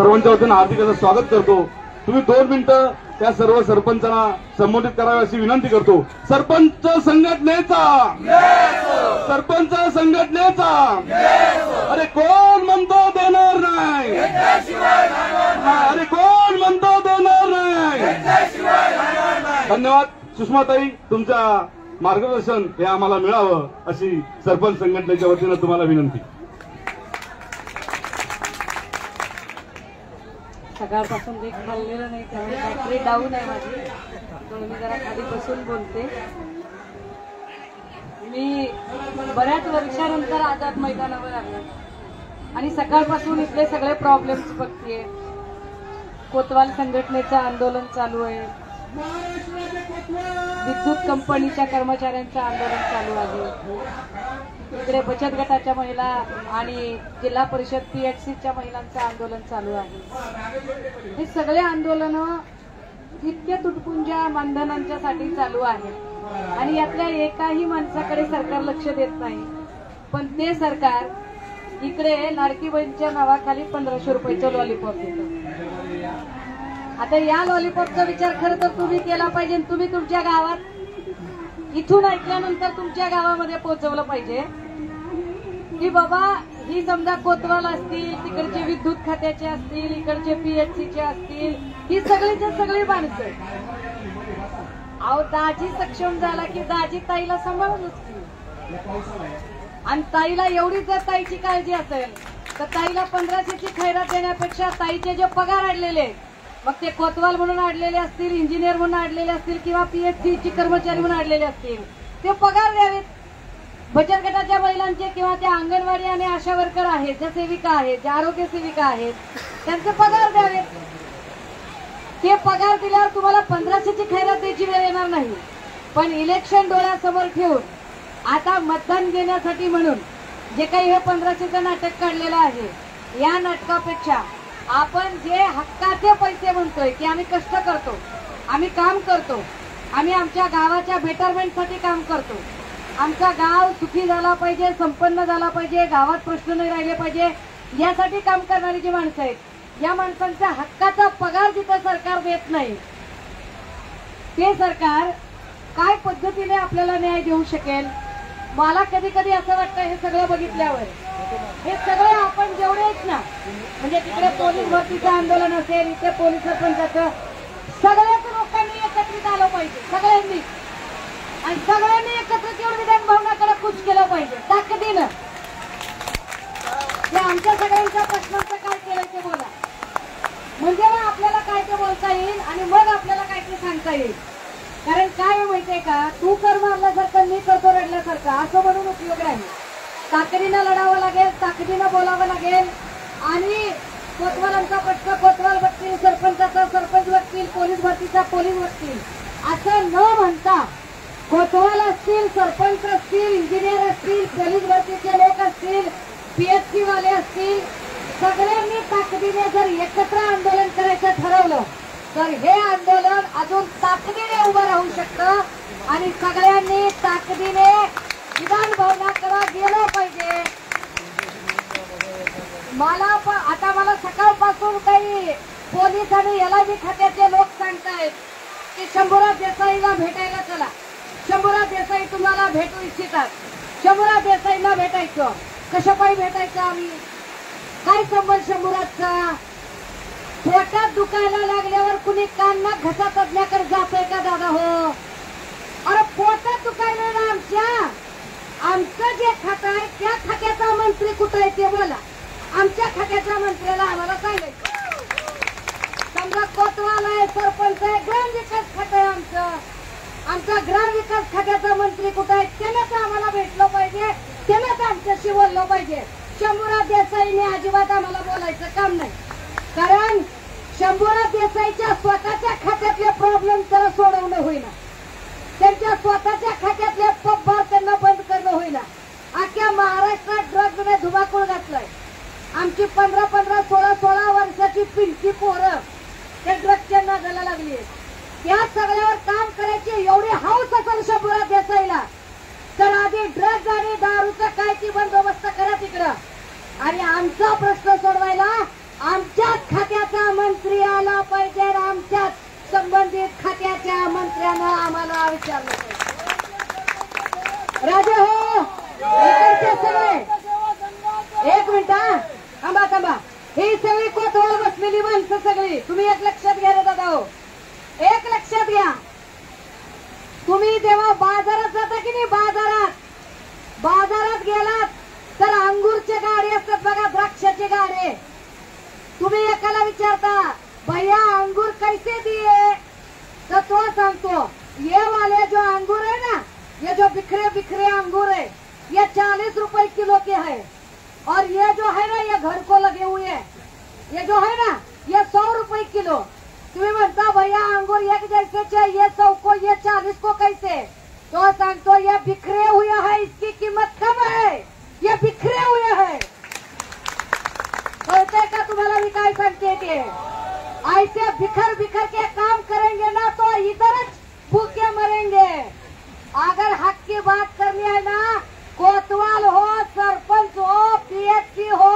सर्वांच्या वतीनं हार्दिक असं स्वागत करतो। तुम्ही 2 मिनिटं त्या सर्व सरपंचांना संबोधित करावे अशी विनंती करतो। सरपंच संघटनेचा सरपंच संघटनेचा अरे कोण म्हणतो देणार नाही, अरे कोण म्हणतो देणार नाही। धन्यवाद सुषमाताई, तुमच्या मार्गदर्शन हे आम्हाला मिळावं अशी सरपंच संघटनेच्या वतीनं तुम्हाला विनंती। सकाळपासून काही खाल्लेलं नाही त्यामुळे बॅटरी डाऊन आहे माझी, म्हणून मी जरा खाली बसून बोलते। मी बऱ्याच वर्षानंतर आझाद मैदानावर आले आणि सकाळपासून इथले सगळे प्रॉब्लेम्स बघतेय। कोतवाल संघटनेचं आंदोलन चालू आहे, विद्युत कंपनीच्या कर्मचाऱ्यांचं आंदोलन चालू आहे, इकडे बचत गटाच्या महिला आणि जिल्हा परिषद पीएचसीच्या महिलांचं आंदोलन चालू आहे। हे सगळे आंदोलन इतक्या तुटपुंज्या मानधनांच्यासाठी चालू आहे आणि यातल्या एकाही माणसाकडे सरकार लक्ष देत नाही। पण ते सरकार इकडे लाडकी बहीणच्या नावाखाली 1500 रुपयाचं लॉलीपॉप देतं। आता या लॉलीपॉपचा विचार खरं तर तुम्ही केला पाहिजे। तुम्ही तुमच्या गावात इथून ऐकल्यानंतर तुमच्या गावामध्ये पोहोचवलं पाहिजे की बाबा ही समजा कोतवाल असतील, तिकडचे विद्युत खात्याचे असतील, इकडचे पीएचसीचे असतील, ही सगळीच्या सगळी माणसं। अहो दाजी सक्षम झाला की दाजी ताईला सांभाळूनच की, आणि ताईला एवढी जर ताईची काळजी असेल तर ताईला 1500ची खैरात देण्यापेक्षा ताईचे जे पगार अडलेले, मग ते कोतवाल म्हणून अडलेले असतील, इंजिनियर म्हणून अडलेले असतील किंवा पीएचसीची कर्मचारी म्हणून अडलेले असतील, ते पगार द्यावेत। बचत गटाच्या महिलांचे किंवा त्या अंगणवाडी आणि आशा वर्कर आहेत, ज्या सेविका आहेत, ज्या आरोग्य सेविका आहेत, त्यांचे पगार द्यावेत। ते पगार दिल्यावर तुम्हाला 1500ची खैरात द्यायची वेळ येणार नाही। पण इलेक्शन डोळ्यासमोर ठेवून आता मतदान घेण्यासाठी म्हणून जे काही हे 1500चं नाटक काढलेलं आहे, या नाटकापेक्षा आपण जे हक्काचे पैसे म्हणतोय की आम्ही कष्ट करतो, आम्ही काम करतो, आम्ही आमच्या गावाच्या बेटरमेंटसाठी काम करतो, आमचा गाव सुखी झाला पाहिजे, संपन्न झाला पाहिजे, गावात प्रश्न नाही राहिले पाहिजे, यासाठी काम करणारी जी माणसं आहेत, या माणसांचा हक्काचा पगार जिथं सरकार देत नाही, ते सरकार काय पद्धतीने आपल्याला न्याय देऊ शकेल? मला कधी कधी असं वाटतं हे सगळं बघितल्यावर, हे सगळे आपण जेवढे आहेत ना, म्हणजे तिकडे पोलीस भरतीचं आंदोलन असेल, इथे पोलीस सरपंचाचं, सगळ्याच लोकांनी एकत्रित आलं पाहिजे, सगळ्यांनी, आणि सगळ्यांनी एकत्रित येऊन विधान भवनाकडे कूच केलं पाहिजे ताकदीनं। ते आमच्या सगळ्यांच्या प्रश्नांचं काय केलं ते बोला, म्हणजे ना आपल्याला काय ते बोलता येईल आणि मग आपल्याला काय ते सांगता येईल। कारण काय माहितीये का, तू कर मारल्यासारखं मी करतो रडल्यासारखं असं म्हणून उपयोग नाही। ताकदीनं लढावं लागेल, ताकदीनं बोलावं लागेल, आणि कोतवालांचा प्रश्न कोतवाल बघतील, सरपंचाचा सरपंच बघतील, पोलीस भरतीचा पोलीस बघतील, असं न म्हणता कोतवाल असतील, सरपंच असतील, इंजिनियर असतील, पोलीस भरतीचे लोक असतील, पीएचसी वाले असतील, सगळ्यांनी ताकदीने जर एकत्र आंदोलन करायचं ठरवलं तर हे आंदोलन अजून ताकदीने उभं राहू शकतं आणि सगळ्यांनी ताकदीने विधान भवनाकडे गेलं पाहिजे। मला सकाळपासून काही पोलीस आणि एलआयबी खात्याचे लोक सांगतायत की शंभूराज देसाईला भेटायला चला, शंभूराज देसाई तुम्हाला भेटू इच्छितात, शंभूराज देसाईंना भेटायचं। कशापायी भेटायचं आम्ही? काय संबंध शंभूराजचा? पोटात दुखायला लागल्यावर कुणी कान नाक घसा तज्ञाकडे जातोय का दादा? हो, अरे पोटात दुखायला ना आमचं जे खातं आहे त्या खात्याचा मंत्री कुठे आहे ते बोला, आमच्या खात्याच्या मंत्र्याला आम्हाला सांगायचं। समजा कोतवाल आहे, सरपंच आहे, ग्राम विकास खातं आहे आमचा ग्राम विकास खात्याचा मंत्री कुठे आहे त्यानंच आम्हाला भेटलं पाहिजे, त्यानंच आमच्याशी बोललं पाहिजे। शंभूराज देसाईने अजिबात आम्हाला बोलायचं काम नाही, कारण शंभूराज देसाईच्या स्वतःच्या खात्यातले प्रॉब्लेम त्याला सोडवणं होईना, त्यांच्या स्वतःच्या खात्यातले पब्बार त्यांना बंद करणं होईना। अख्ख्या महाराष्ट्रात ड्रग्जने धुमाकूळ घातलाय। आमची 15-15, 16-16 वर्षाची पिंकी पोरं त्या ड्रग्जच्या नादाला लागली। या सगळ्यावर काम करायची एवढी हौस असेल शंभूराज देसाईला तर आधी ड्रग्ज आणि दारूचा काय ती बंदोबस्त करा तिकडं, आणि आमचा प्रश्न सोडवायला आमच्याच खात्यात मंत्री आला पाहिजे, आमच्या संबंधित खात्याच्या मंत्र्यानं आम्हाला विचारलं पाहिजे. राजे हो, इकडचे सगळे एक मिनिट थांबा थांबा. ही सगळी कोथवळ बसलेली माणसं सगळी तुम्ही एक लक्षात घ्या रे दादा हो, एक लक्षात घ्या. तुम्ही जेव्हा बाजारात जाता की नाही, बाजारात गेलात तर अंगूरचे गाडे असतात बघा, द्राक्षाचे गाडे. तुम्ही एकाला विचारता भैया अंगूर कैसे दिए, तर तो सांगतो ये वाले जो अंगूर है ना, ये जो बिखरे बिखरे अंगूर है, ये 40 रुपए किलो के है, और ये जो है ना ये घर को लगे हुए हैं, ये जो है ना ये 100 रुपए किलो. तुम्ही म्हणता भैया अंगूर एक जैसे चाहिए 100 को, ये 40 को कैसे, तो सांगतो ये बिखरे हुए है, इसकी कीमत कम है, ये बिखरे हुए है. कळतंय का तुम्हाला मी काय सांगते ते. ऐसे बिखर बिखर के काम करेंगे ना तो इधर भूखे मरेंगे. अगर हक की बात करनी है ना, कोतवाल हो, सरपंच हो, पीएचसी हो,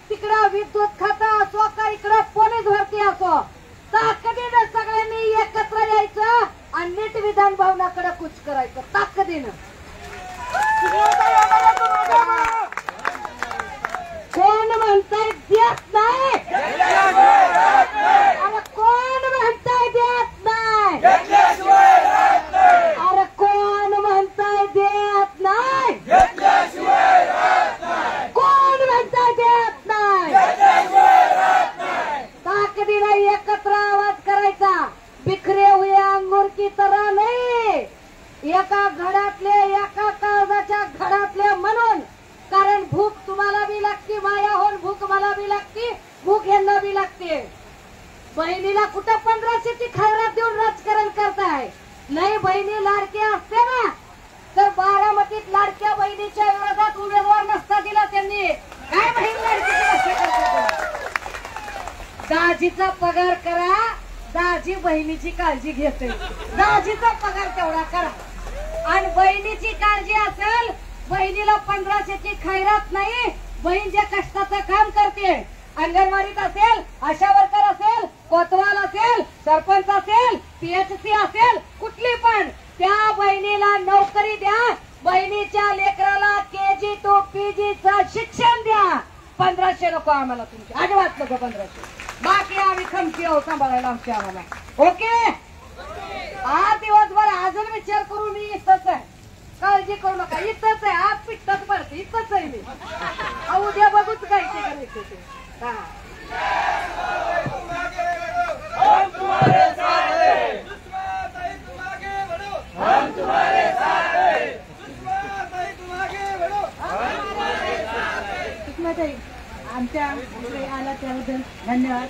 तिकडं विद्युत खातं असो का इकडं पोलीस भरती असो, ताकदीनं सगळ्यांनी एकत्र यायचं आणि नीट विधान भवनाकडे कूच करायचं ताकदीनं. कोण म्हणताय देत नाही, अरे कोण म्हणताय देत नाही, अरे कोण म्हणताय देत नाही, कोण म्हणताय देत नाही. ताकदीला एकत्र आवाज करायचा, बिखरे हुए अंगूर की तरह नाही, एका घडातले एका काळजाच्या घडातले म्हणून. कारण भूक तुम्हाला बी लागते, माया होऊन भूक मला बी लागते, भूक यांना बी लागते. बहिणीला कुठं 1500ची खैरात देऊन राजकारण करताय. नाही बहिणी लाडक्या असते ना, तर बारामतीत लाडक्या बहिणीच्या विरोधात उमेदवार नसता दिला त्यांनी. काय बहीण लाडकी दाजीचा पगार करा, दाजी बहिणीची काळजी घेते, दाजीचा पगार तेवढा करा. आणि बहिणीची काळजी असेल, बहिणीला 1500ची खैरात नाही, बहीण जे कष्टाचं काम करते, अंगणवाडीत असेल, आशा वर्कर असेल, कोतवाल असेल, सरपंच असेल, पीएचसी असेल, कुठली पण, त्या बहिणीला नोकरी द्या. बहिणीच्या लेकराला KG to PG चं शिक्षण द्या. 1500 नको आम्हाला तुमची, अजिबात नको 1500. बाकी आम्ही खमकी आहोत सांभाळायला आमची आम्हाला. ओके, आज दिवसभर अजून विचार करू, मी इथंच आहे, काळजी करू नका, इथंच आहे. आज पिठ्ठच भरते, इथंच आहे मी. उद्या बघूच काय ते करायचं ते. आमच्या आला त्याबद्दल धन्यवाद.